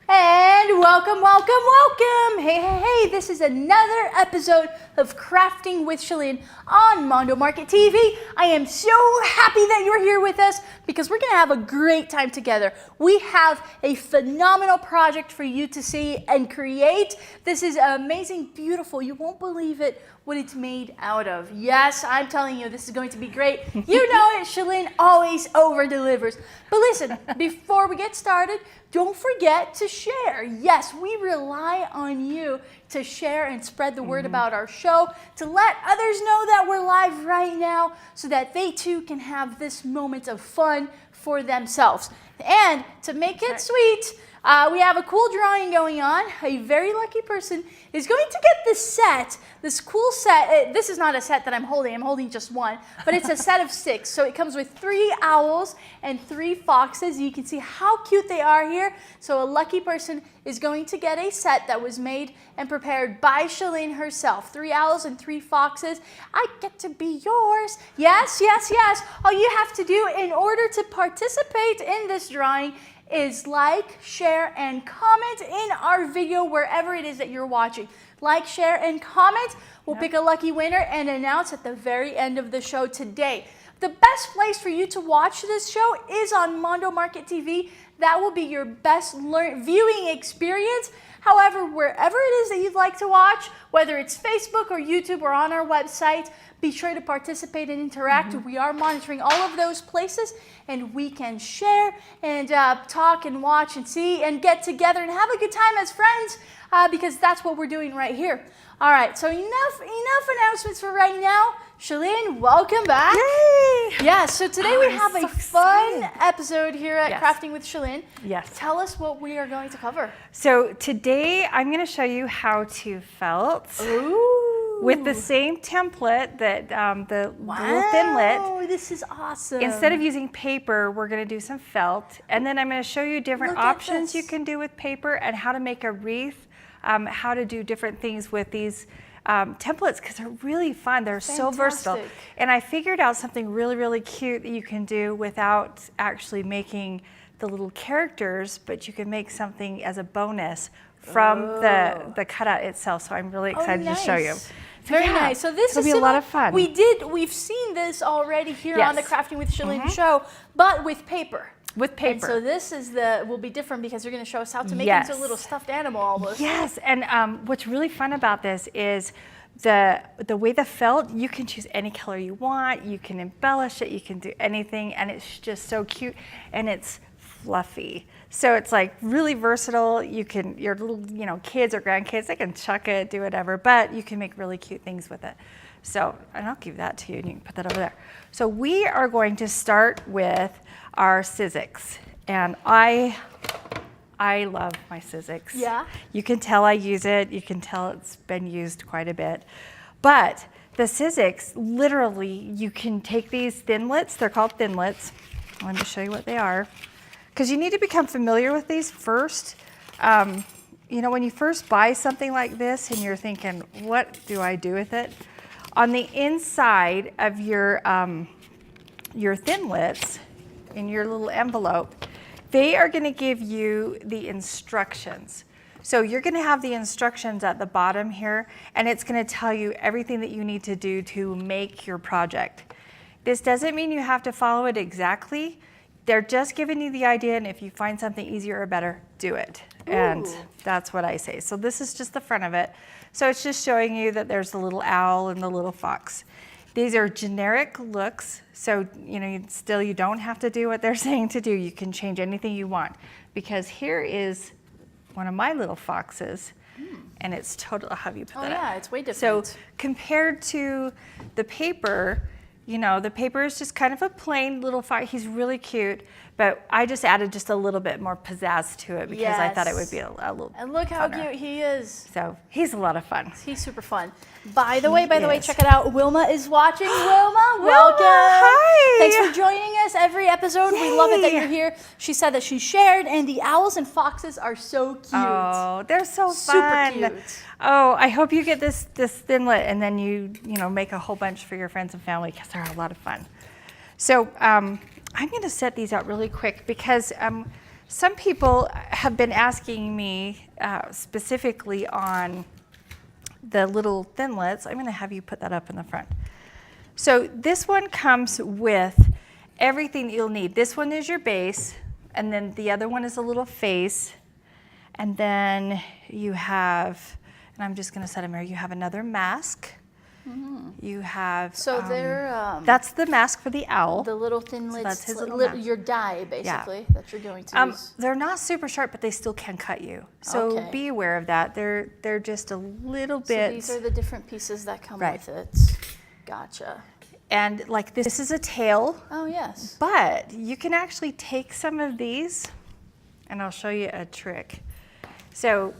And welcome, welcome, welcome! Hey, this is another episode of Crafting with Shalyn on Mondo Market TV. I am so happy that you're here with us because we're gonna have a great time together. We have a phenomenal project for you to see and create. This is amazing, beautiful. You won't believe it what it's made out of. Yes, I'm telling you, this is going to be great. You know it, Shalyn always over-delivers. But listen, before we get started, don't forget to share. Yes, we rely on you to share and spread the word about our show, to let others know that we're live right now so that they too can have this moment of fun for themselves. And to make it sweet, we have a cool drawing going on. A very lucky person is going to get this set, this cool set. This is not a set that I'm holding just one, but it's a set of 6. So it comes with 3 owls and 3 foxes. You can see how cute they are here. So a lucky person is going to get a set that was made and prepared by Shalyn herself. 3 owls and 3 foxes. I get to be yours. Yes, yes, yes. All you have to do in order to participate in this drawing is like, share, and comment in our video wherever it is that you're watching. Like, share, and comment. We'll pick a lucky winner and announce at the very end of the show today. The best place for you to watch this show is on Mondo Market TV. That will be your best viewing experience. However, wherever it is that you'd like to watch, whether it's Facebook or YouTube or on our website, be sure to participate and interact. We are monitoring all of those places, and we can share and talk and watch and see and get together and have a good time as friends because that's what we're doing right here. All right, so enough announcements for right now. Shalyn, welcome back. Yay! Yeah, so today we have a fun episode here at Crafting with Shalyn. Yes. Tell us what we are going to cover. So today I'm going to show you how to felt. Ooh. With the same template that the little thinlet. Oh, this is awesome. Instead of using paper, we're going to do some felt. And then I'm going to show you different options you can do with paper and how to make a wreath, how to do different things with these templates because they're really fun. They're so versatile. And I figured out something really, really cute that you can do without actually making the little characters, but you can make something as a bonus from the cutout itself. So I'm really excited to show you. So Very nice. So this will be a lot of fun. We've seen this already here on the Crafting with Shalyn show, but with paper. With paper. And so this is will be different because you're going to show us how to make it into a little stuffed animal almost. Yes, and what's really fun about this is the way the felt, you can choose any color you want, you can embellish it, you can do anything, and it's just so cute, and it's fluffy. So it's like really versatile. You can, your little, kids or grandkids, they can chuck it, do whatever, but you can make really cute things with it. So, and I'll give that to you and you can put that over there. So we are going to start with our Sizzix. And I love my Sizzix. Yeah. You can tell I use it. You can tell it's been used quite a bit. But the Sizzix, literally, you can take these thinlets. They're called thinlets. Let me show you what they are. Because you need to become familiar with these first. When you first buy something like this and you're thinking, what do I do with it? On the inside of your thinlets, in your little envelope, they are going to give you the instructions. So you're going to have the instructions at the bottom here, and it's going to tell you everything that you need to do to make your project. This doesn't mean you have to follow it exactly. They're just giving you the idea, and if you find something easier or better, do it. Ooh. And that's what I say. So this is just the front of it. So it's just showing you that there's the little owl and the little fox. These are generic looks, so you don't have to do what they're saying to do. You can change anything you want. Because here is one of my little foxes, and it's total, I'll have you put that up. Oh yeah, it's way different. So compared to the paper, the paper is just kind of a plain little fox. He's really cute, but I just added just a little bit more pizzazz to it because I thought it would be a little And look how funner. cute he is. So he's a lot of fun. He's super fun. By the way, check it out. Wilma is watching. Wilma, welcome. Hi. Thanks for joining us every episode. Yay. We love it that you're here. She said that she shared, and the owls and foxes are so cute. Oh, they're so fun. Super cute. Oh, I hope you get this thinlet and then you make a whole bunch for your friends and family because they're a lot of fun. So I'm going to set these out really quick because some people have been asking me specifically on the little thinlets. I'm going to have you put that up in the front. So this one comes with everything you'll need. This one is your base, and then the other one is a little face. And then you have, and I'm just going to set them here, you have another mask. You have, So they're that's the mask for the owl. the little thinlets. So that's his little little, mask. your die, basically, that you're going to use. They're not super sharp, but they still can cut you. So Okay. be aware of that. They're just a little So bit. these are the different pieces that come Right. with it. Gotcha. And like this is a tail, Oh, yes. but you can actually take some of these, and I'll show you a trick. So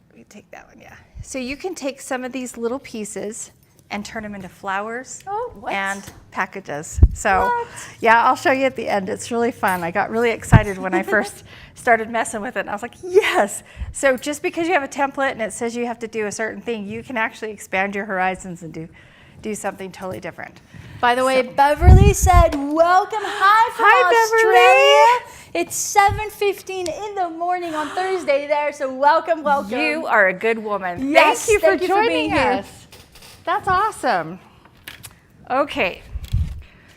let me take that one, yeah. So you can take some of these little pieces and turn them into flowers Oh, what? and packages. So What? yeah, I'll show you at the end. It's really fun. I got really excited when I first started messing with it. And I was like, yes. So just because you have a template and it says you have to do a certain thing, you can actually expand your horizons and do something totally different. By the way, Beverly said, welcome. Hi from Australia. It's 7:15 in the morning on Thursday there, so welcome. You are a good woman. Yes, thank you thank for you for joining being here. us. That's awesome. Okay,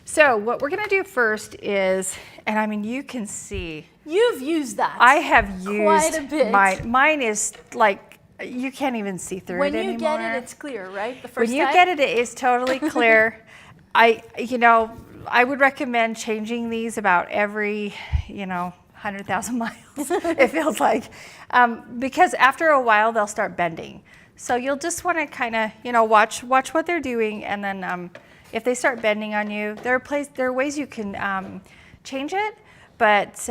so what we're gonna do first is, and I mean, you can see, You've used that. I have used quite a bit. Mine is like, you can't even see through When it you anymore. get it, it's clear, right? The first When you time? get it, it is totally clear. I would recommend changing these about every, 100,000 miles, it feels like. Because after a while, they'll start bending. So you'll just want to kind of, watch what they're doing. And then if they start bending on you, there are ways you can change it. But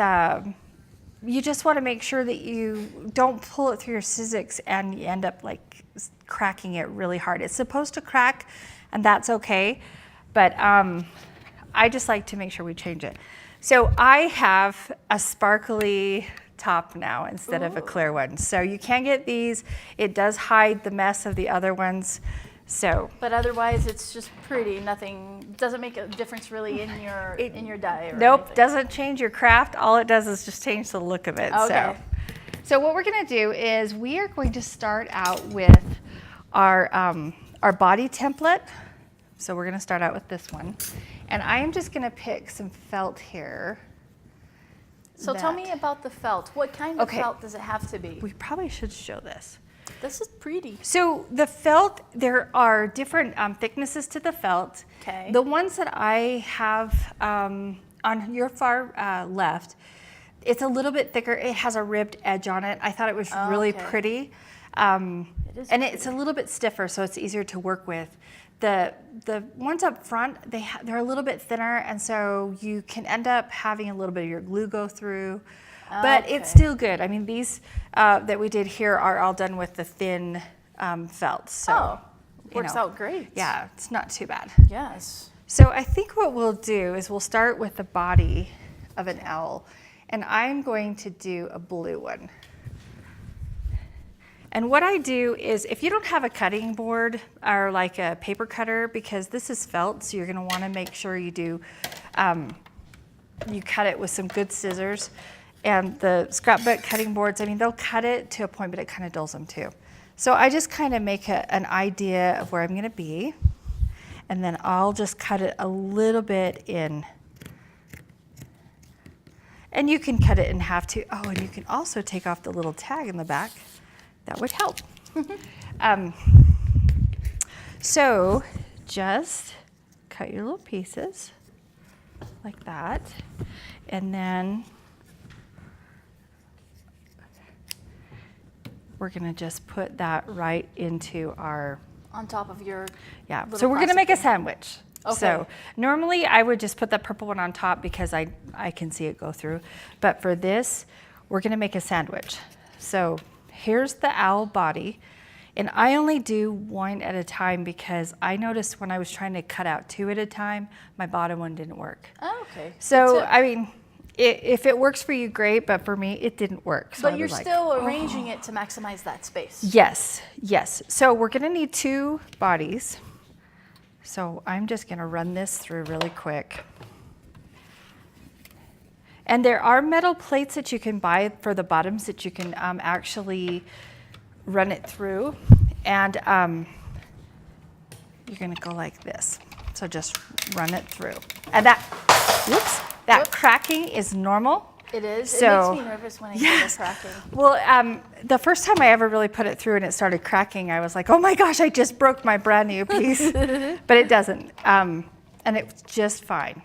you just want to make sure that you don't pull it through your Sizzix and you end up like cracking it really hard. It's supposed to crack, and that's okay. But I just like to make sure we change it. So I have a sparkly top now instead of a clear one. So you can get these. It does hide the mess of the other ones. So, But otherwise, it's just pretty. Nothing doesn't make a difference really in your die. Or nope, anything. doesn't change your craft. All it does is just change the look of it. Okay. So what we're gonna do is we are going to start out with our body template. So we're gonna start out with this one. And I am just gonna pick some felt here. So tell me about the felt. What kind of Okay. felt does it have to be? We probably should show this. This is pretty. So the felt, there are different thicknesses to the felt. Okay. The ones that I have on your far left, it's a little bit thicker. It has a ribbed edge on it. I thought it was really okay. pretty. It is And it's a little bit stiffer, so it's easier to work with. The ones up front, they're a little bit thinner, and so you can end up having a little bit of your glue go through. But it's Okay. still good. I mean, these that we did here are all done with the thin felt. So, works out great. Yeah, it's not too bad. Yes. So I think what we'll do is we'll start with the body of an owl, and I'm going to do a blue one. And what I do is, if you don't have a cutting board or like a paper cutter, because this is felt, so you're gonna wanna make sure you do, you cut it with some good scissors. And the scrapbook cutting boards, I mean, they'll cut it to a point, but it kind of dulls them too. So I just kind of make an idea of where I'm gonna be, and then I'll just cut it a little bit in. And you can cut it in half too. Oh, and you can also take off the little tag in the back. That would help. So just cut your little pieces like that. And then we're gonna just put that right into our, On top of your yeah. little So we're gonna plastic make a thing. sandwich. Okay. So normally I would just put the purple one on top because I can see it go through. But for this, we're gonna make a sandwich. So here's the owl body. And I only do one at a time because I noticed when I was trying to cut out two at a time, my bottom one didn't work. Oh, okay. So, Good tip. I mean, if it works for you, great, but for me, it didn't work. So I But you're was like, still arranging it to maximize that space. yes, yes. So we're gonna need two bodies. So I'm just gonna run this through really quick. And there are metal plates that you can buy for the bottoms that you can actually run it through. And you're gonna go like this. So just run it through. And that, whoops, that cracking is normal. It is. So, it makes me nervous when I hear the cracking. Well, the first time I ever really put it through and it started cracking, I was like, oh my gosh, I just broke my brand new piece. But it doesn't. And it's just fine.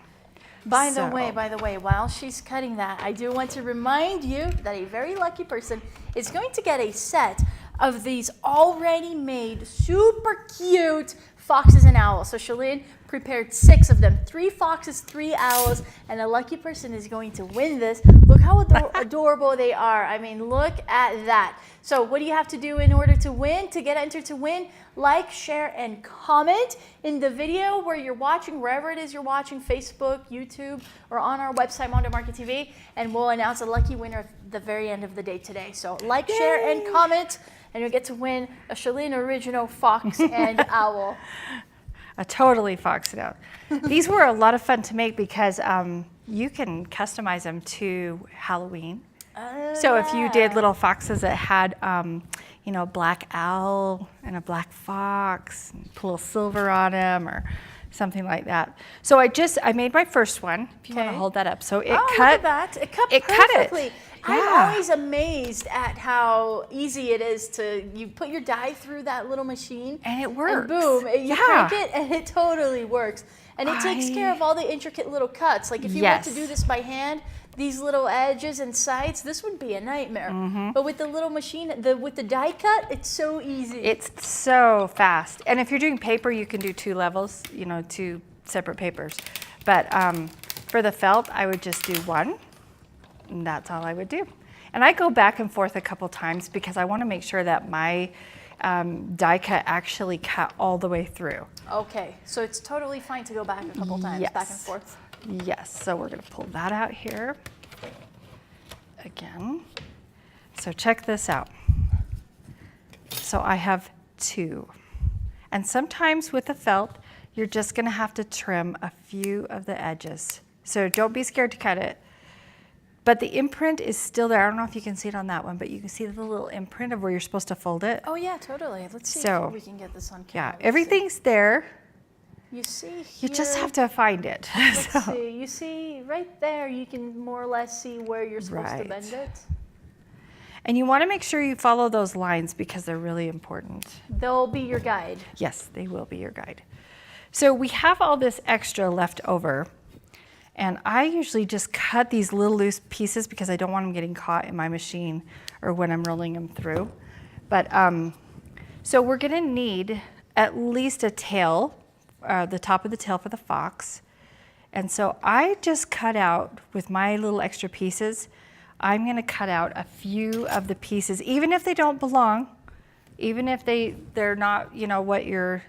By the way, while she's cutting that, I do want to remind you that a very lucky person is going to get a set of these already made super cute foxes and owls. So Shalyn prepared 6 of them, 3 foxes, 3 owls, and a lucky person is going to win this. Look how adorable they are. I mean, look at that. So what do you have to do in order to win, to get entered to win? Like, share, and comment in the video where you're watching, wherever it is you're watching, Facebook, YouTube, or on our website, Mondo Market TV, and we'll announce a lucky winner at the very end of the day today. So like, share, and comment, and you'll get to win a Shalyn original fox and owl. A totally fox it out. These were a lot of fun to make because you can customize them to Halloween. So if you did little foxes that had, you know, a black owl and a black fox, and put a little silver on them or something like that. So I made my first one. If you want to hold that up. So it cut. Look at that. It cut perfectly. Yeah. I'm always amazed at how easy it is you put your die through that little machine. And it works. And boom, you crank it and it totally works. And it takes care of all the intricate little cuts. Like if you were to do this by hand, these little edges and sides, this would be a nightmare. But with the little machine, with the die cut, it's so easy. It's so fast. And if you're doing paper, you can do 2 levels, you know, 2 separate papers. But for the felt, I would just do 1. And that's all I would do. And I go back and forth a couple times because I want to make sure that my die cut actually cut all the way through. Okay, so it's totally fine to go back a couple times, back and forth. Yes, so we're going to pull that out here again. So check this out. So I have 2. And sometimes with the felt, you're just going to have to trim a few of the edges. So don't be scared to cut it. But the imprint is still there. I don't know if you can see it on that one, but you can see the little imprint of where you're supposed to fold it. Oh yeah, totally. Let's see if we can get this on camera. Yeah, everything's there. You see here, you just have to find it. Let's see. You see right there, you can more or less see where you're supposed to bend it. And you want to make sure you follow those lines because they're really important. They'll be your guide. Yes, they will be your guide. So we have all this extra left over. And I usually just cut these little loose pieces because I don't want them getting caught in my machine or when I'm rolling them through. But so we're going to need at least a tail, the top of the tail for the fox. And so I just cut out with my little extra pieces. I'm going to cut out a few of the pieces, even if they don't belong, even if they're not, you know, what you're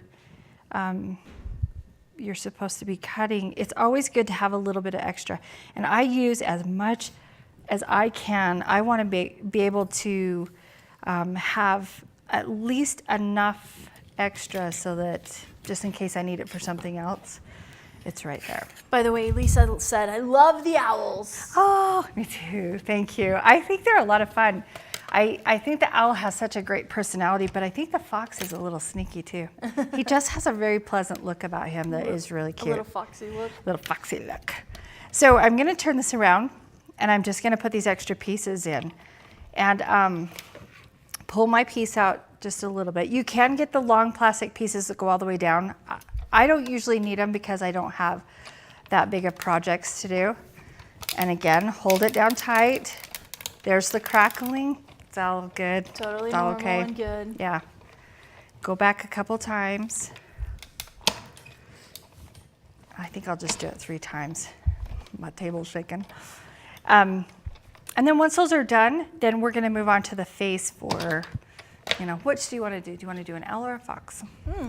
supposed to be cutting. It's always good to have a little bit of extra. And I use as much as I can. I want to be able to have at least enough extra so that just in case I need it for something else, it's right there. By the way, Lisa said, I love the owls. Oh, me too. Thank you. I think they're a lot of fun. I think the owl has such a great personality, but I think the fox is a little sneaky too. He just has a very pleasant look about him that is really cute. A little foxy look. Little foxy look. So I'm going to turn this around, and I'm just going to put these extra pieces in and pull my piece out just a little bit. You can get the long plastic pieces that go all the way down. I don't usually need them because I don't have that big of projects to do. And again, hold it down tight. There's the crackling. It's all good. Totally it's all normal and good. Yeah. Go back a couple times. I think I'll just do it 3 times. My table's shaking. And then once those are done, then we're going to move on to the face for, you know, which do you want to do? Do you want to do an owl or a fox?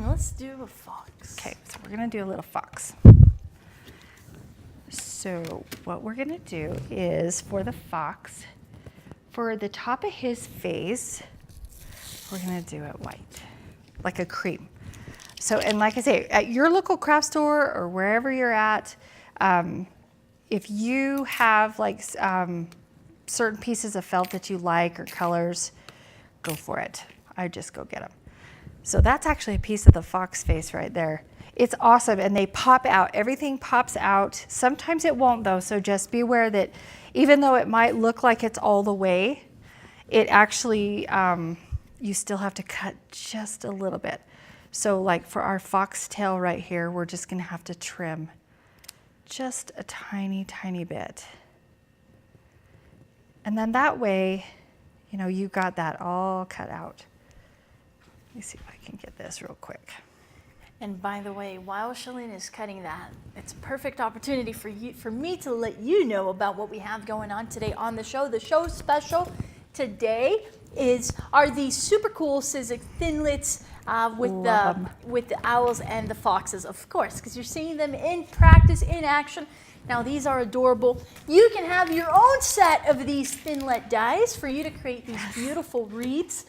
Let's do a fox. Okay, so we're going to do a little fox. So what we're going to do is for the fox, for the top of his face, we're going to do it white, like a cream. So, and like I say, at your local craft store or wherever you're at, if you have like certain pieces of felt that you like or colors, go for it. I just go get them. So that's actually a piece of the fox face right there. It's awesome, and they pop out. Everything pops out. Sometimes it won't though, so just be aware that even though it might look like it's all the way, it actually, you still have to cut just a little bit. So like for our foxtail right here, we're just gonna have to trim just a tiny, tiny bit. And then that way, you know, you got that all cut out. Let me see if I can get this real quick. And by the way, while Shalyn is cutting that, it's a perfect opportunity for me to let you know about what we have going on today on the show. The show special today are these super cool Sizzix Thinlits with the owls and the foxes, of course, because you're seeing them in practice, in action. Now these are adorable. You can have your own set of these Thinlet dies for you to create these beautiful wreaths.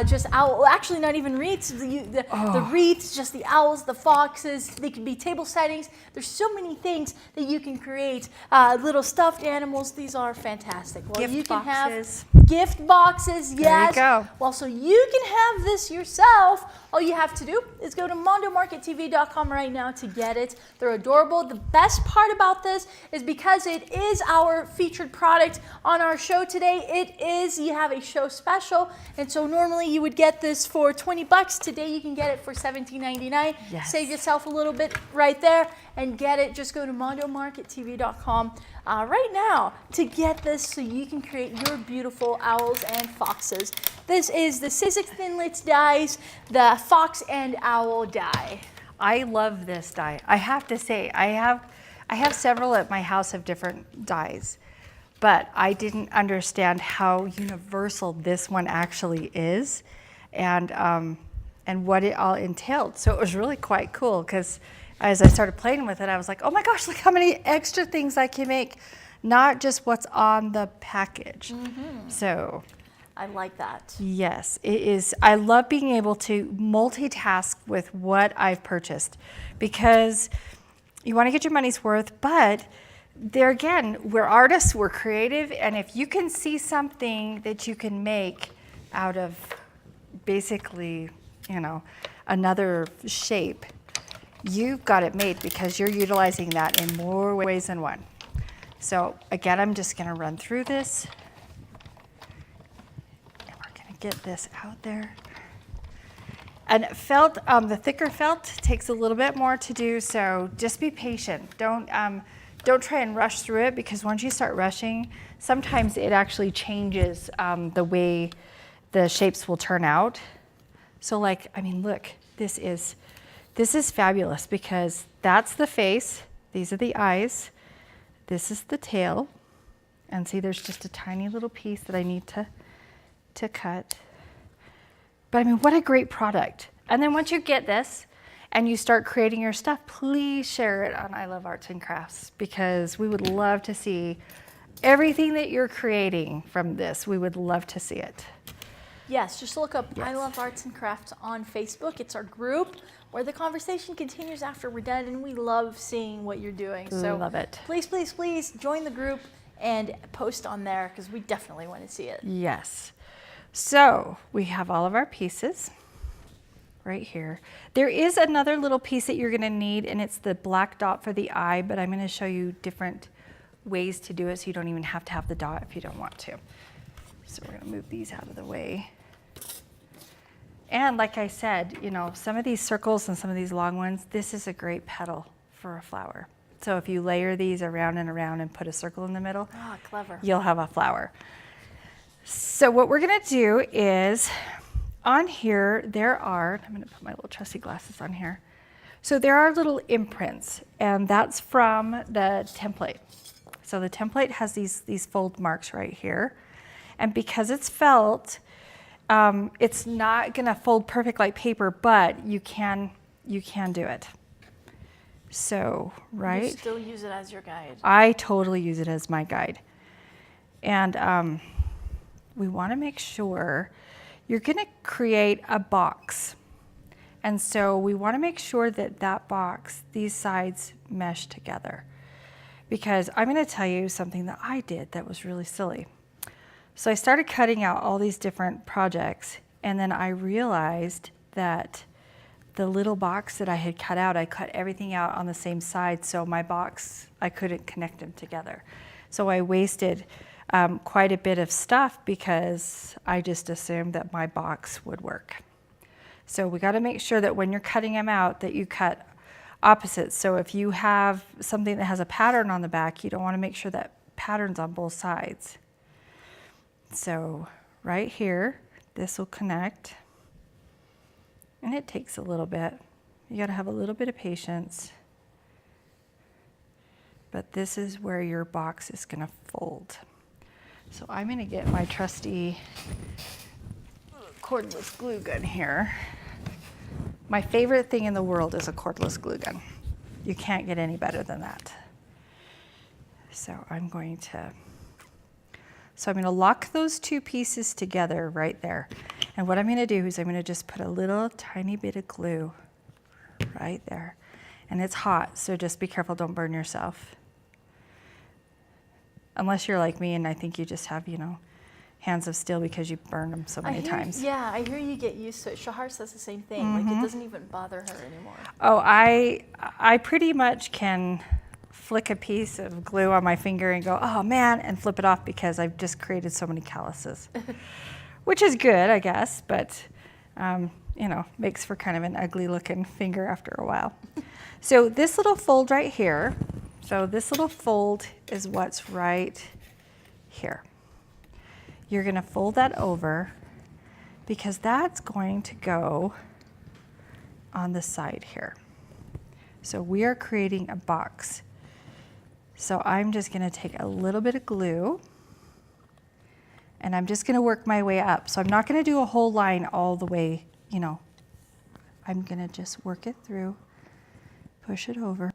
Just owl, actually not even wreaths, the wreaths, just the owls, the foxes. They could be table settings. There's so many things that you can create. Little stuffed animals. These are fantastic. Well, Gift you can boxes. have gift boxes. Yes. There you go. Well, so you can have this yourself. All you have to do is go to mondomarkettv.com right now to get it. They're adorable. The best part about this is because it is our featured product on our show today. You have a show special, and so normally you would get this for 20 bucks. Today you can get it for $17.99. Yes. Save yourself a little bit right there and get it. Just go to mondomarkettv.com right now to get this so you can create your beautiful owls and foxes. This is the Sizzix Thinlits dies, the fox and owl die. I love this die. I have to say, I have several at my house of different dies, but I didn't understand how universal this one actually is, and what it all entailed. So it was really quite cool, because as I started playing with it, I was like, oh my gosh, look how many extra things I can make, not just what's on the package. So I like that. yes, it is. I love being able to multitask with what I've purchased, because you want to get your money's worth, but there again, we're artists, we're creative, and if you can see something that you can make out of basically, you know, another shape, you've got it made, because you're utilizing that in more ways than one. So again, I'm just gonna run through this, and we're gonna get this out there. And felt, the thicker felt takes a little bit more to do, so just be patient. Don't try and rush through it, because once you start rushing, sometimes it actually changes the way the shapes will turn out. So like, I mean, look, this is fabulous, because that's the face, these are the eyes, this is the tail, and see there's just a tiny little piece that I need to cut. But I mean, what a great product. And then once you get this and you start creating your stuff, please share it on I Love Arts and Crafts, because we would love to see everything that you're creating from this. We would love to see it. Yes, just look up I Love Arts and Crafts on Facebook. It's our group where the conversation continues after we're done, and we love seeing what you're doing. So Love it. Please, please, please join the group and post on there, because we definitely want to see it. Yes. So we have all of our pieces right here. There is another little piece that you're going to need, and it's the black dot for the eye, but I'm going to show you different ways to do it, so you don't even have to have the dot if you don't want to. So we're going to move these out of the way. And like I said, you know, some of these circles and some of these long ones, this is a great petal for a flower. So if you layer these around and around and put a circle in the middle, Clever. you'll have a flower. So what we're gonna do is, on here, I'm gonna put my little trusty glasses on here. So there are little imprints, and that's from the template. So the template has these fold marks right here. And because it's felt, it's not gonna fold perfect like paper, but you can do it. So, right? You still use it as your guide. I totally use it as my guide. And we wanna make sure you're gonna create a box. And so we wanna make sure that that box, these sides mesh together. because I'm going to tell you something that I did that was really silly. So I started cutting out all these different projects, and then I realized that the little box that I had cut out, I cut everything out on the same side, so my box, I couldn't connect them together. So I wasted quite a bit of stuff because I just assumed that my box would work. So we got to make sure that when you're cutting them out that you cut opposites. So if you have something that has a pattern on the back, you don't want to make sure that pattern's on both sides. So right here, this will connect, and it takes a little bit. You got to have a little bit of patience. But this is where your box is going to fold. So I'm going to get my trusty cordless glue gun here. My favorite thing in the world is a cordless glue gun. You can't get any better than that. So I'm going to lock those two pieces together right there. And what I'm going to do is I'm going to just put a little tiny bit of glue right there. And it's hot, so just be careful, don't burn yourself. Unless you're like me and I think you just have, hands of steel because you burned them so many times. Yeah, I hear you get used to it. Shahar says the same thing. Like, it doesn't even bother her anymore. Oh, I pretty much can flick a piece of glue on my finger and go, oh man, and flip it off because I've just created so many calluses. Which is good, I guess, but makes for kind of an ugly looking finger after a while. So this little fold right here, this little fold is what's right here. You're going to fold that over because that's going to go on the side here. So we are creating a box. So I'm just going to take a little bit of glue and I'm just going to work my way up. So I'm not going to do a whole line all the way, I'm going to just work it through, push it over.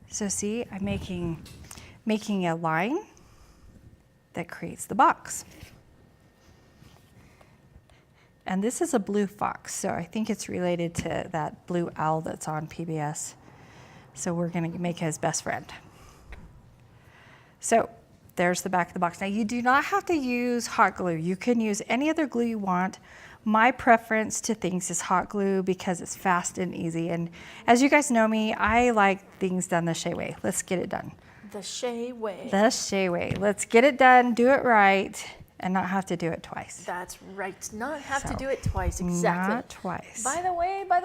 So see, I'm making a line that creates the box. And this is a blue fox, so I think it's related to that blue owl that's on PBS. So we're going to make his best friend. So there's the back of the box. Now you do not have to use hot glue. You can use any other glue you want. My preference to things is hot glue because it's fast and easy. And as you guys know me, I like things done the Shay way. Let's get it done. The Shay way. The Shay way. Let's get it done, do it right, and not have to do it twice. That's right. Not have to do it twice. Exactly. Not twice. By the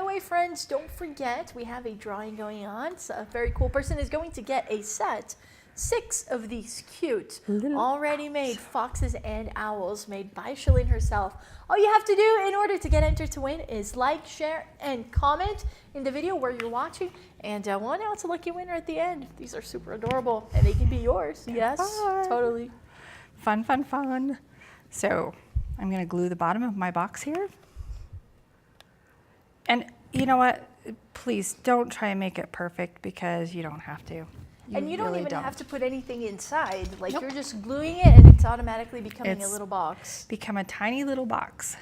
way, friends, don't forget we have a drawing going on. So a very cool person is going to get a set. 6 of these cute, already made foxes and owls made by Shalyn herself. All you have to do in order to get entered to win is like, share, and comment in the video where you're watching. And we'll announce a lucky winner at the end. These are super adorable, and they can be yours. Yes, totally. Fun, fun, fun. So I'm going to glue the bottom of my box here. And you know what? Please don't try and make it perfect because you don't have to. And you don't really even have to put anything inside. Like, Nope. you're just gluing it and it's automatically becoming a little box. Become a tiny little box.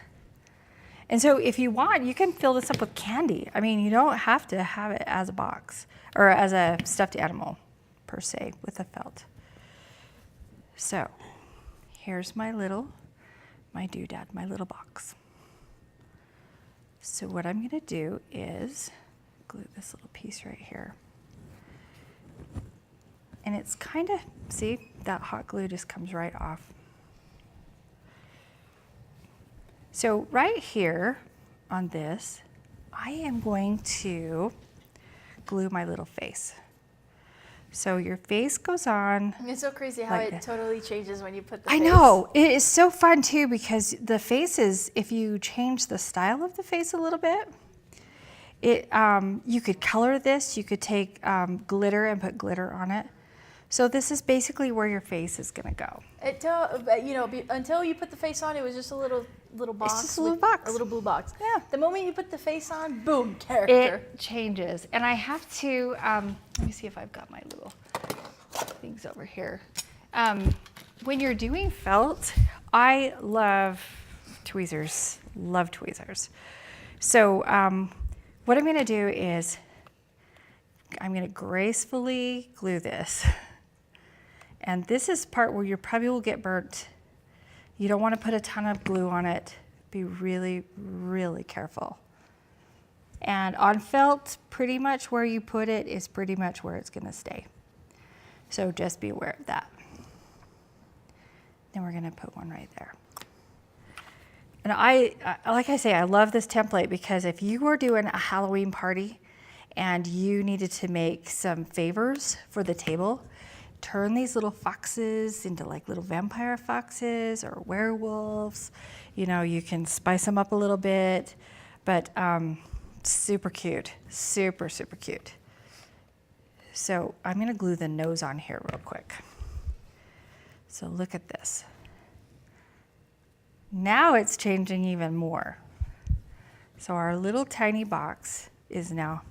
And so if you want, you can fill this up with candy. I mean, you don't have to have it as a box or as a stuffed animal per se with a felt. So here's my doodad, my little box. So what I'm going to do is glue this little piece right here. And it's kind of, see, that hot glue just comes right off. So right here on this, I am going to glue my little face. So your face goes on. It's so crazy how like it this. Totally changes when you put the face. I know, it is so fun too because the face is, if you change the style of the face a little bit, you could color this, you could take glitter and put glitter on it. So this is basically where your face is going to go. Until you put the face on, it was just a little box. It's just a little box. A little blue box. Yeah. The moment you put the face on, boom, character. It changes. And I have to, let me see if I've got my little things over here. When you're doing felt, I love tweezers, love tweezers. So what I'm going to do is I'm gonna gracefully glue this. And this is part where you probably will get burnt. You don't want to put a ton of glue on it. Be really, really careful. And on felt, pretty much where you put it is pretty much where it's gonna stay. So just be aware of that. Then we're gonna put one right there. And like I say, I love this template because if you were doing a Halloween party and you needed to make some favors for the table, turn these little foxes into like little vampire foxes or werewolves. You know, you can spice them up a little bit, but super cute, super, super cute. So I'm gonna glue the nose on here real quick. So look at this. Now it's changing even more. So our little tiny box is now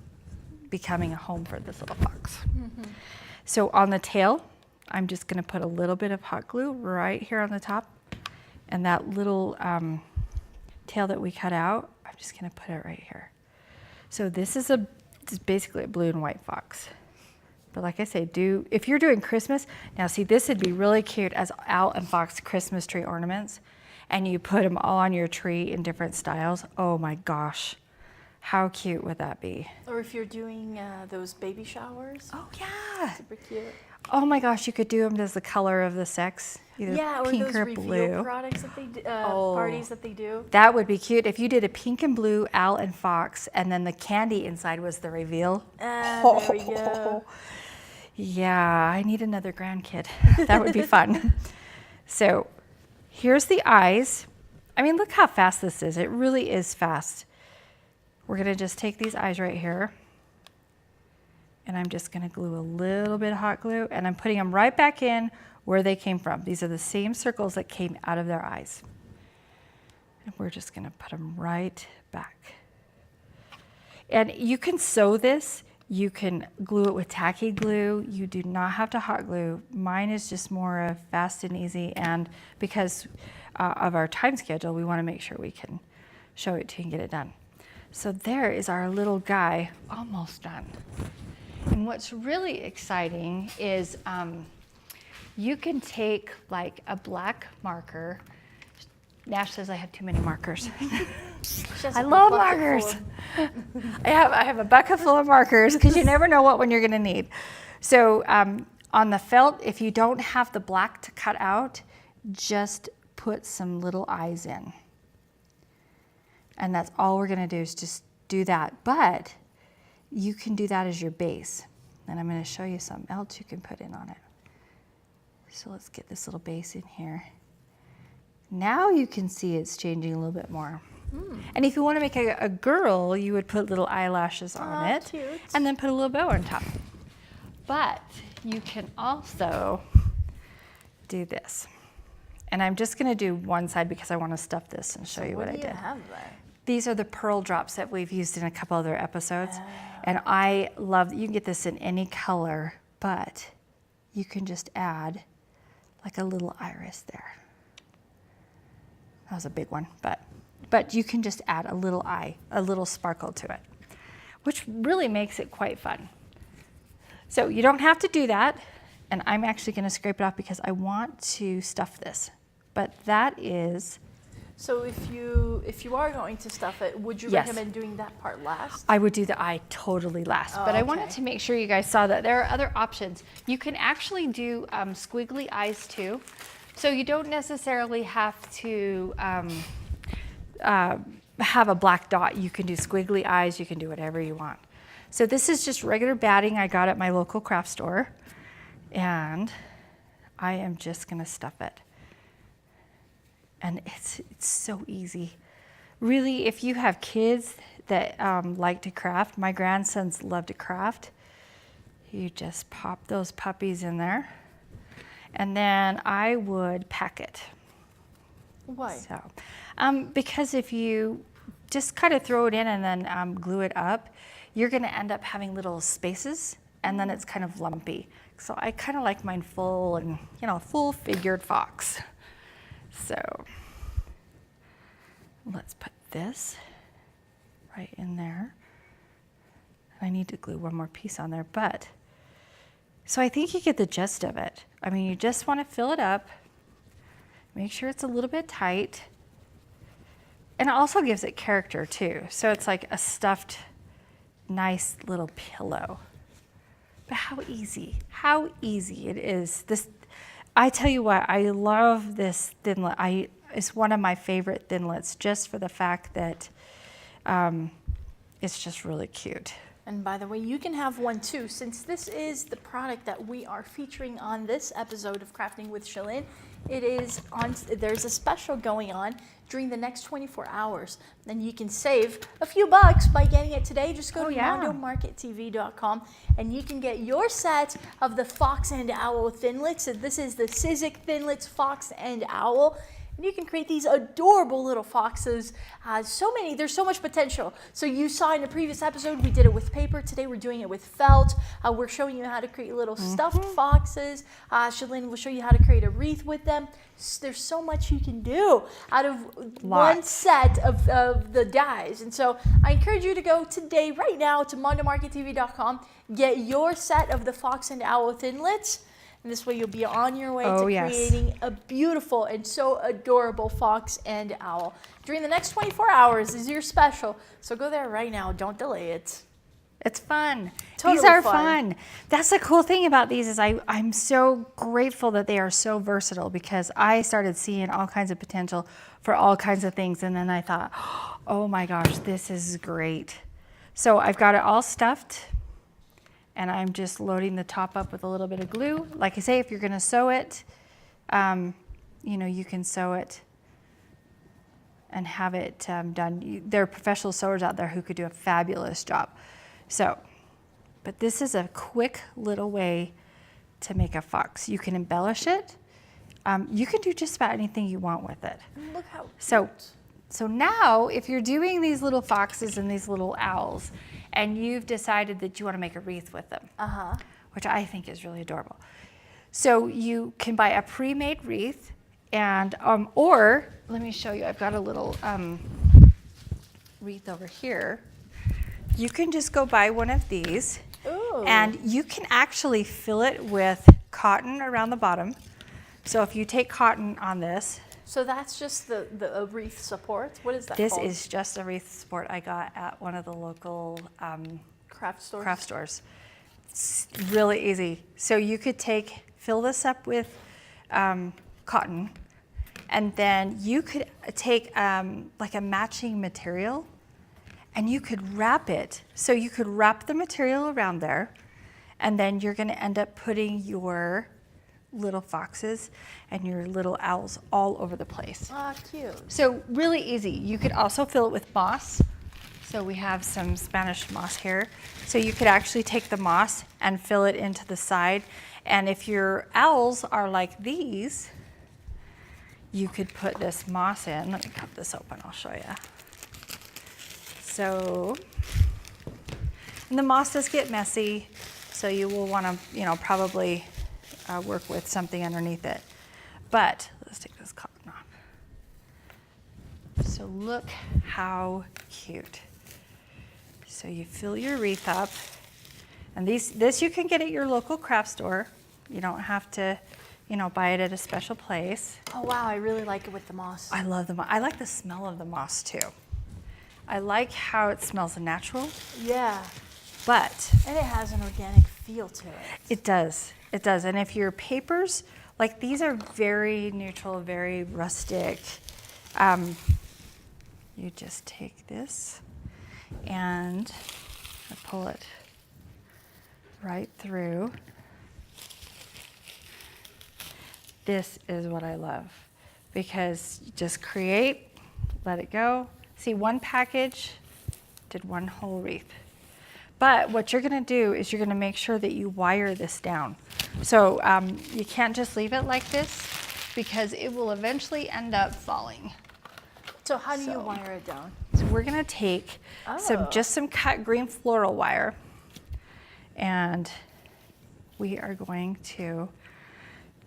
becoming a home for this little fox. Mm-hmm. So on the tail, I'm just gonna put a little bit of hot glue right here on the top. And that little tail that we cut out, I'm just gonna put it right here. So this is basically a blue and white fox. But like I say, if you're doing Christmas, now see, this would be really cute as owl and fox Christmas tree ornaments, and you put them all on your tree in different styles. Oh my gosh, how cute would that be? Or if you're doing those baby showers. Oh yeah. Super cute. Oh my gosh, you could do them as the color of the sex, either pink or those or reveal blue. products that they parties that they do. That would be cute if you did a pink and blue owl and fox, and then the candy inside was the reveal. There we go. Yeah, I need another grandkid. That would be fun. So here's the eyes. I mean, look how fast this is. It really is fast. We're gonna just take these eyes right here, and I'm just gonna glue a little bit of hot glue, and I'm putting them right back in where they came from. These are the same circles that came out of their eyes. And we're just gonna put them right back. And you can sew this. You can glue it with tacky glue. You do not have to hot glue. Mine is just more of fast and easy, and because of our time schedule, we wanna make sure we can show it to you and get it done. So there is our little guy, almost done. And what's really exciting is you can take like a black marker. Nash says I have too many markers. I love markers. I have a bucket full of markers because you never know what one you're gonna need. So on the felt, if you don't have the black to cut out, just put some little eyes in. And that's all we're gonna do is just do that. But you can do that as your base. And I'm gonna show you something else you can put in on it. So let's get this little base in here. Now you can see it's changing a little bit more. And if you wanna make a girl, you would put little eyelashes on it. Cute. And then put a little bow on top. But you can also do this. And I'm just gonna do one side because I wanna stuff this and show you what I did. What do you have there? These are the pearl drops that we've used in a couple other episodes. And I love, you can get this in any color, but you can just add like a little iris there. That was a big one, but you can just add a little eye, a little sparkle to it, which really makes it quite fun. So you don't have to do that. And I'm actually gonna scrape it off because I want to stuff this. But that is. So if you are going to stuff it, would you recommend doing that part last? I would do the eye totally last, but I wanted to make sure you guys saw that there are other options. You can actually do squiggly eyes too. So you don't necessarily have to have a black dot. You can do squiggly eyes, you can do whatever you want. So this is just regular batting I got at my local craft store, and I am just gonna stuff it. And it's so easy. Really, if you have kids that like to craft, my grandsons love to craft, you just pop those puppies in there. And then I would pack it. Why? So, because if you just kind of throw it in and then glue it up, you're gonna end up having little spaces, and then it's kind of lumpy. So I kind of like mine full and, full figured fox. So let's put this right in there. I need to glue one more piece on there, but, so I think you get the gist of it. I mean, you just want to fill it up, make sure it's a little bit tight, and it also gives it character too. So it's like a stuffed, nice little pillow. But how easy it is. This, I tell you what, I love this thinlet. It's one of my favorite thinlets just for the fact that it's just really cute. And by the way, you can have one too, since this is the product that we are featuring on this episode of Crafting with Shalyn. There's a special going on during the next 24 hours. Then you can save a few bucks by getting it today. Just go to mondomarkettv.com and you can get your set of the Fox and Owl thinlets. So this is the Sizzix Thinlets Fox and Owl. And you can create these adorable little foxes. There's so much potential. So you saw in the previous episode, we did it with paper. Today we're doing it with felt. We're showing you how to create little stuffed foxes. Shalyn will show you how to create a wreath with them. There's so much you can do out of one set of the dies. And so I encourage you to go today, right now, to mondomarkettv.com, get your set of the Fox and Owl thinlets. And this way you'll be on your way to creating a beautiful and so adorable fox and owl. During the next 24 hours is your special. So go there right now. Don't delay it. It's fun. Totally these are fun. That's the cool thing about these is I'm so grateful that they are so versatile, because I started seeing all kinds of potential for all kinds of things. And then I thought, oh my gosh, this is great. So I've got it all stuffed. And I'm just loading the top up with a little bit of glue. Like I say, if you're gonna sew it, you can sew it and have it done. There are professional sewers out there who could do a fabulous job. So, but this is a quick little way to make a fox. You can embellish it. You can do just about anything you want with it. Look how cute. So now, if you're doing these little foxes and these little owls, and you've decided that you want to make a wreath with them, which I think is really adorable. So you can buy a pre-made wreath, and or let me show you. I've got a little wreath over here. You can just go buy one of these, and you can actually fill it with cotton around the bottom. So if you take cotton on this. So that's just the wreath support? What is that This called? is just a wreath support I got at one of the local craft stores. It's really easy. So you could fill this up with cotton, and then you could take like a matching material, and you could wrap it. So you could wrap the material around there, and then you're gonna end up putting your little foxes and your little owls all over the place. Ah, cute. So really easy. You could also fill it with moss. So we have some Spanish moss here. So you could actually take the moss and fill it into the side. And if your owls are like these, you could put this moss in. Let me cut this open, I'll show you. So, and the moss does get messy, so you will want to, probably work with something underneath it. But let's take this cotton off. So look how cute. So you fill your wreath up, and this you can get at your local craft store. You don't have to, buy it at a special place. Oh wow, I really like it with the moss. I love the moss. I like the smell of the moss too. I like how it smells natural. Yeah. And it has an organic feel to it. It does. It does. And if your papers, like these are very neutral, very rustic, you just take this and pull it right through. This is what I love, because you just create, let it go. See, one package did one whole wreath. But what you're gonna do is you're gonna make sure that you wire this down. So you can't just leave it like this, because it will eventually end up falling. So how do you wire it down? So we're gonna take just some cut green floral wire, and we are going to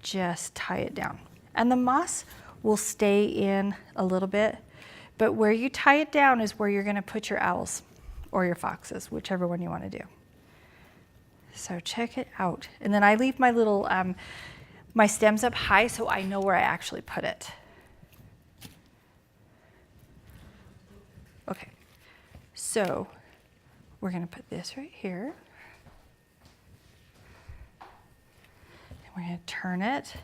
just tie it down. And the moss will stay in a little bit, but where you tie it down is where you're gonna put your owls. or your foxes, whichever one you want to do. So check it out. And then I leave my little, my stems up high so I know where I actually put it. Okay, so we're gonna put this right here. And we're gonna turn it.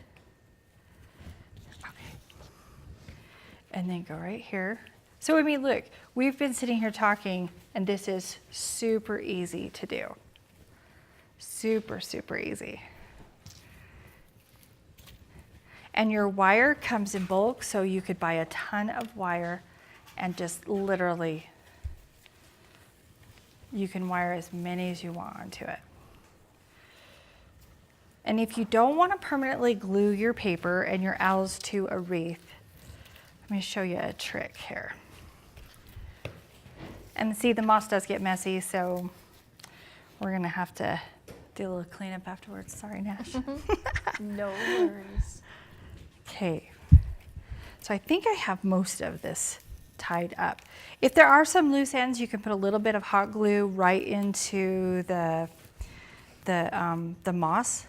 Okay. And then go right here. So I mean, look, we've been sitting here talking and this is super easy to do. Super, super easy. And your wire comes in bulk, so you could buy a ton of wire and just literally, you can wire as many as you want onto it. And if you don't want to permanently glue your paper and your owls to a wreath, let me show you a trick here. And see, the moss does get messy, so we're gonna have to do a little cleanup afterwards. Sorry, Nash. No worries. Okay, so I think I have most of this tied up. If there are some loose ends, you can put a little bit of hot glue right into the moss,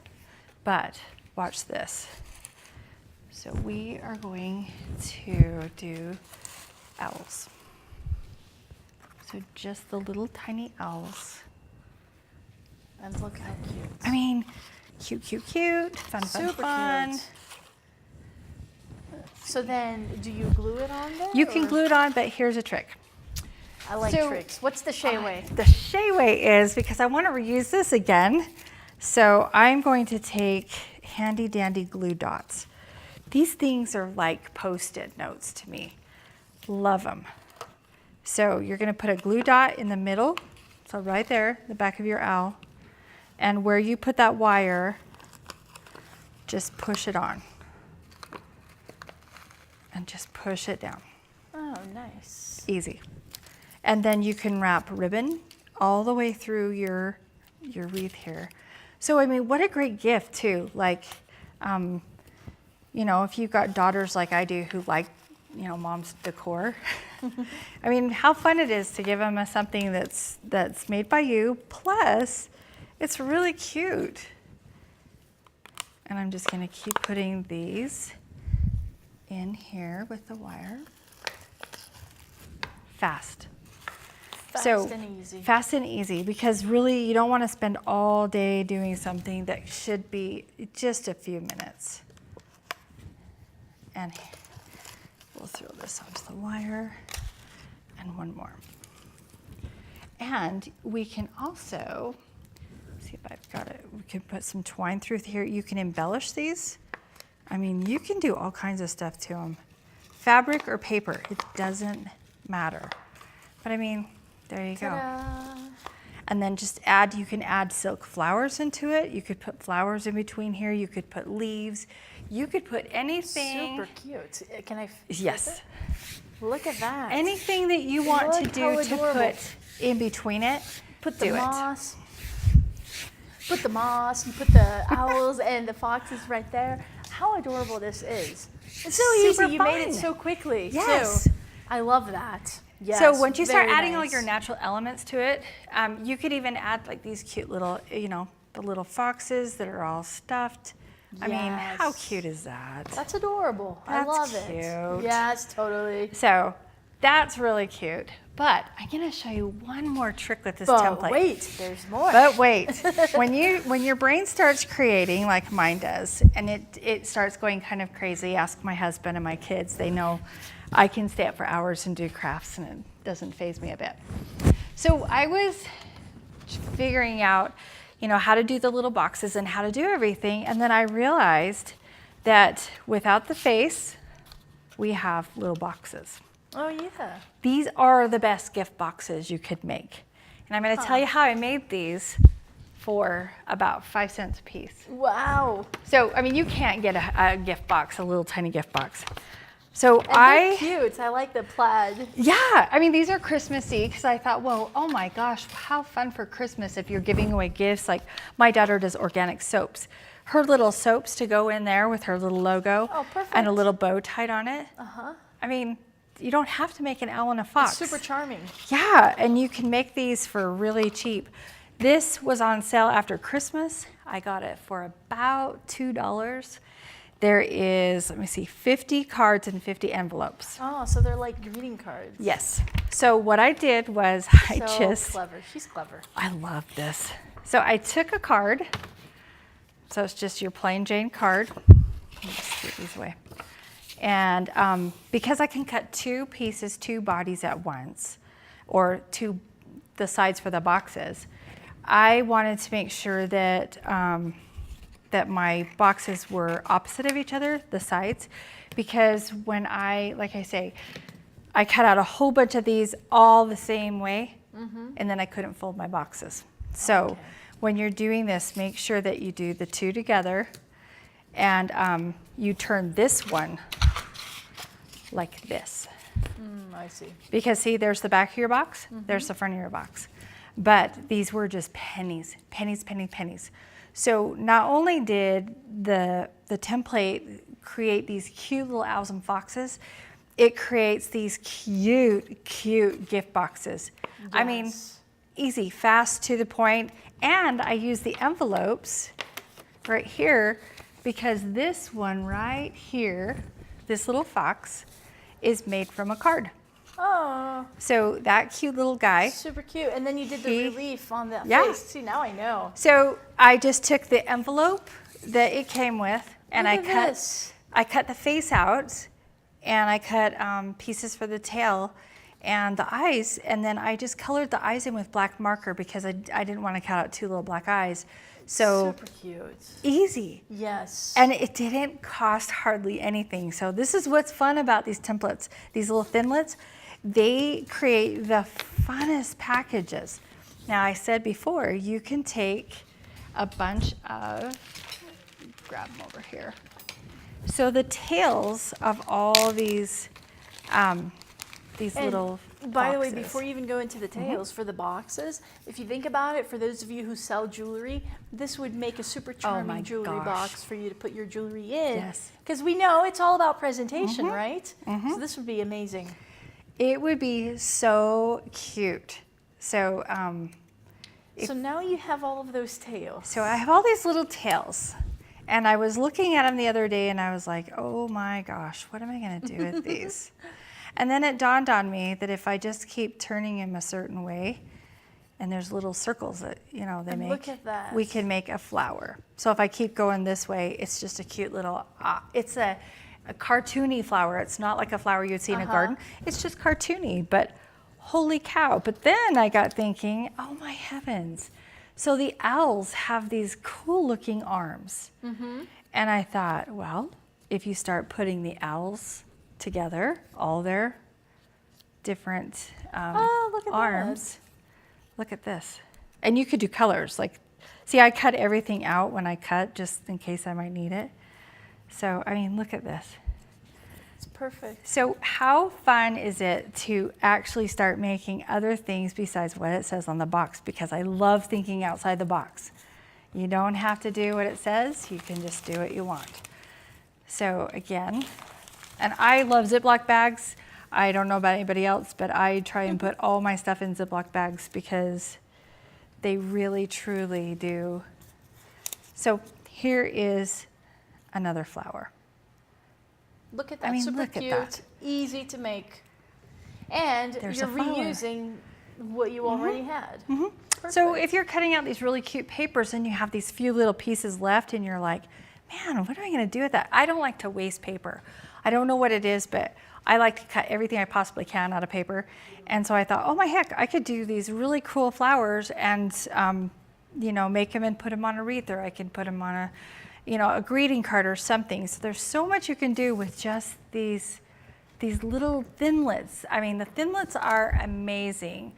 but watch this. So we are going to do owls. So just the little tiny owls. And look how cute. I mean, cute, cute, cute, fun, Super fun, fun. cute. So then, do you glue it on there? You can glue it on, but here's a trick. I like tricks. What's the Shay way? The Shay way is, because I want to reuse this again, so I'm going to take handy dandy glue dots. These things are like Post-it notes to me. Love them. So you're going to put a glue dot in the middle, so right there, the back of your owl, and where you put that wire, just push it on. And just push it down. Oh, nice. Easy. And then you can wrap ribbon all the way through your wreath here. So, I mean, what a great gift too. Like, you know, if you've got daughters like I do who like, you know, mom's decor. I mean, how fun it is to give them something that's made by you, plus it's really cute. And I'm just gonna keep putting these in here with the wire. Fast. Fast and easy. Fast and easy, because really you don't want to spend all day doing something that should be just a few minutes. And we'll throw this onto the wire, and one more. And we can also, see if I've got it, we can put some twine through here. You can embellish these. I mean, you can do all kinds of stuff to them. Fabric or paper, it doesn't matter. But I mean, there you go. And then just add, you can add silk flowers into it. You could put flowers in between here. You could put leaves. You could put anything. Super cute. Can I? Yes. Look at that. Anything that you want to do to put in between it, put the moss. Put the moss, you put the owls and the foxes right there. How adorable this is. It's so Super easy. You made it so quickly. Yes. Too. I love that. Yes, so once you start adding all nice. your natural elements to it, you could even add like these cute little, you know, the little foxes that are all stuffed. I mean, how cute is that? That's adorable. That's I love cute. it. Yes, totally. So that's really cute. But I'm gonna show you one more trick with this template. But wait, there's more. But wait, when your brain starts creating like mine does, and it starts going kind of crazy, ask my husband and my kids, they know I can stay up for hours and do crafts and it doesn't faze me a bit. So I was figuring out, you know, how to do the little boxes and how to do everything, and then I realized that without the face, we have little boxes. Oh yeah. These are the best gift boxes you could make. And I'm going to tell you how I made these for about 5 cents a piece. Wow. So, I mean, you can't get a gift box, a little tiny gift box. So and they're cute. I like the plaid. Yeah, I mean, these are Christmassy because I thought, well, oh my gosh, how fun for Christmas if you're giving away gifts. Like my daughter does organic soaps. Her little soaps to go in there with her little logo. Oh, perfect. And a little bow tied on it. Uh-huh. I mean, you don't have to make an owl and a fox. It's super charming. Yeah, and you can make these for really cheap. This was on sale after Christmas. I got it for about $2. There is, let me see, 50 cards and 50 envelopes. Oh, so they're like greeting cards. Yes. So what I did was Clever. She's clever. I love this. So I took a card. So it's just your plain Jane card. Let me just get these away. And because I can cut 2 pieces, 2 bodies at once, or the sides for the boxes, I wanted to make sure that that my boxes were opposite of each other, the sides, because when like I say, I cut out a whole bunch of these all the same way, and then I couldn't fold my boxes. So when you're doing this, make sure that you do the 2 together, and you turn this one like this. I see. Because see, there's the back of your box, there's the front of your box. But these were just pennies, pennies, pennies, pennies. So not only did the template create these cute little owls and foxes, it creates these cute, cute gift boxes. Yes. I mean, easy, fast, to the point. And I use the envelopes right here because this one right here, this little fox, is made from a card. Oh. So that cute little guy. Super cute. And then you did the relief on that face. See, now I know. So I just took the envelope that it came with and I cut the face out, and I cut pieces for the tail and the eyes, and then I just colored the eyes in with black marker because I didn't want to cut out 2 little black eyes. So super cute. Easy. Yes. And it didn't cost hardly anything. So this is what's fun about these templates, these little thinlits. They create the funnest packages. Now I said before, you can take a bunch of, grab them over here. So the tails of all these little By the way, boxes. before you even go into the tails for the boxes, if you think about it, for those of you who sell jewelry, this would make a super charming jewelry box for you to put your jewelry in. Yes. Because we know it's all about presentation, right? So this would be amazing. It would be so cute. So, so now you have all of those tails. So I have all these little tails. And I was looking at them the other day and I was like, oh my gosh, what am I gonna do with these? And then it dawned on me that if I just keep turning them a certain way, and there's little circles that, they make. Look at that. We can make a flower. So if I keep going this way, it's just a cute little, it's a cartoony flower. It's not like a flower you'd see in a garden. It's just cartoony, but holy cow. But then I got thinking, oh my heavens. So the owls have these cool looking arms. And I thought, well, if you start putting the owls together, all their different look at arms. Look at this. And you could do colors. Like, see, I cut everything out when I cut just in case I might need it. So, I mean, look at this. It's perfect. So how fun is it to actually start making other things besides what it says on the box? Because I love thinking outside the box. You don't have to do what it says. You can just do what you want. So again, and I love Ziploc bags. I don't know about anybody else, but I try and put all my stuff in Ziploc bags because they really, truly do. So here is another flower. Look at that, I mean, super look cute, at that. easy to make. And you're reusing what you already had. So if you're cutting out these really cute papers and you have these few little pieces left and you're like, man, what am I gonna do with that? I don't like to waste paper. I don't know what it is, but I like to cut everything I possibly can out of paper. And so I thought, oh my heck, I could do these really cool flowers and make them and put them on a wreath, or I can put them on a greeting card or something. So there's so much you can do with just these little thinlits. I mean, the thinlits are amazing.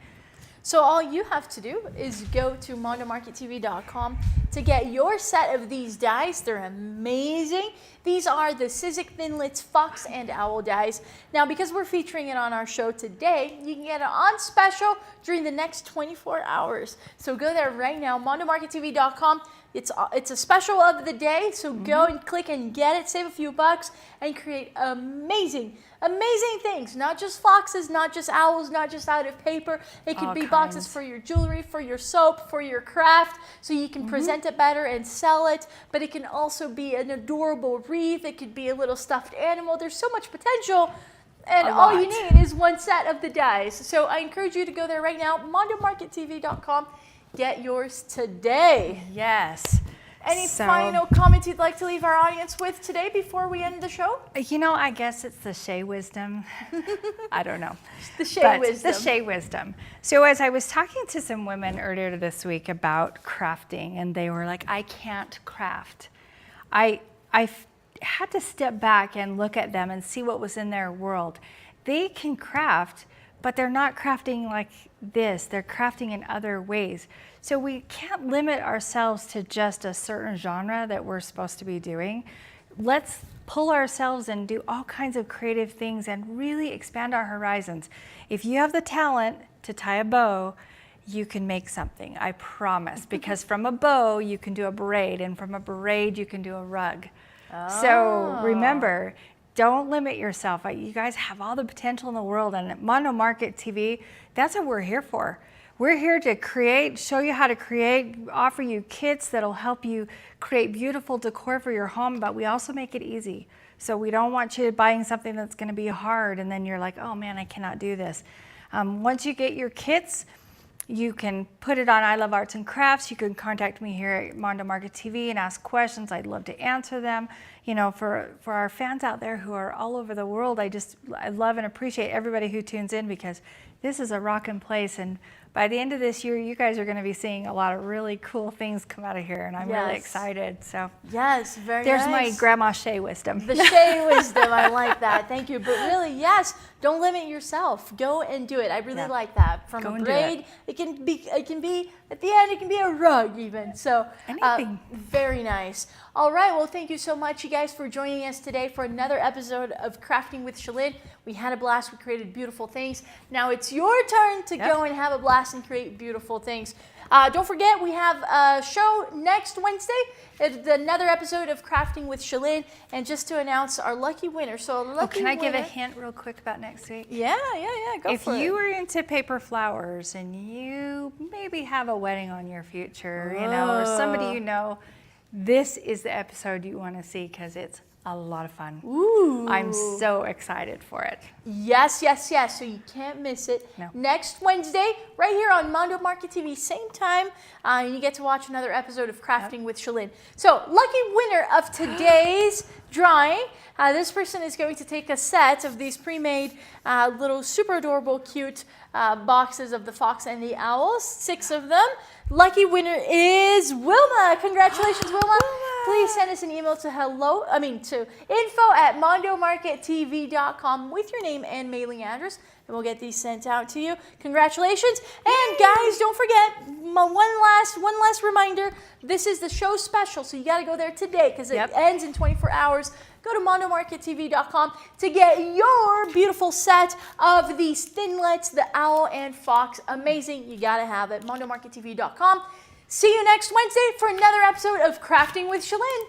So all you have to do is go to mondomarkettv.com to get your set of these dies. They're amazing. These are the Sizzix Thinlits Fox and Owl dies. Now, because we're featuring it on our show today, you can get it on special during the next 24 hours. So go there right now, mondomarkettv.com. It's a special of the day, so go and click and get it, save a few bucks, and create amazing things. Not just foxes, not just owls, not just out of paper. It could be boxes for your jewelry, for your soap, for your craft, so you can present it better and sell it. But it can also be an adorable wreath. It could be a little stuffed animal. There's so much potential. And all you need is one set of the dies. So I encourage you to go there right now, mondomarkettv.com. Get yours today. Yes. Any final comments you'd like to leave our audience with today before we end the show? You know, I guess it's the Shay wisdom. I don't know. The Shay wisdom. The Shay wisdom. So as I was talking to some women earlier this week about crafting, and they were like, I can't craft. I had to step back and look at them and see what was in their world. They can craft, but they're not crafting like this. They're crafting in other ways. So we can't limit ourselves to just a certain genre that we're supposed to be doing. Let's pull ourselves and do all kinds of creative things and really expand our horizons. If you have the talent to tie a bow, you can make something, I promise. Because from a bow, you can do a braid, and from a braid, you can do a rug. So remember, don't limit yourself. You guys have all the potential in the world, and at Mondo Market TV, that's what we're here for. We're here to create, show you how to create, offer you kits that'll help you create beautiful decor for your home, but we also make it easy. So we don't want you buying something that's gonna be hard and then you're like, oh man, I cannot do this. Once you get your kits, you can put it on I Love Arts and Crafts. You can contact me here at Mondo Market TV and ask questions. I'd love to answer them. You know, for our fans out there who are all over the world, I love and appreciate everybody who tunes in, because this is a rockin' place. And by the end of this year, you guys are going to be seeing a lot of really cool things come out of here, and I'm really excited. So yes, very there's nice. my Grandma Shay wisdom. The Shay wisdom, I like that. Thank you. But really, yes, don't limit yourself. Go and do it. I really like that. From a braid, it can be at the end, it can be a rug even. So anything. Very nice. All right, well, thank you so much, you guys, for joining us today for another episode of Crafting with Shalyn. We had a blast. We created beautiful things. Now it's your turn to go and have a blast and create beautiful things. Don't forget, we have a show next Wednesday. It's another episode of Crafting with Shalyn. And just to announce our lucky winner. So can I give a hint real quick about next week? Yeah, go for it. If you are into paper flowers and you maybe have a wedding on your future, you know, or somebody you know, this is the episode you want to see, because it's a lot of fun. Ooh. I'm so excited for it. Yes. So you can't miss it. No. Next Wednesday, right here on Mondo Market TV, same time, and you get to watch another episode of Crafting with Shalyn. So, lucky winner of today's drawing. This person is going to take a set of these pre-made little super adorable, cute boxes of the fox and the owls, 6 of them. Lucky winner is Wilma. Congratulations, Wilma. Please send us an email to info@mondomarkettv.com with your name and mailing address, and we'll get these sent out to you. Congratulations. And guys, don't forget, one last reminder, this is the show special, so you got to go there today, because it ends in 24 hours. Go to mondomarkettv.com to get your beautiful set of these thinlets, the owl and fox. Amazing. You got to have it. mondomarkettv.com. See you next Wednesday for another episode of Crafting with Shalyn.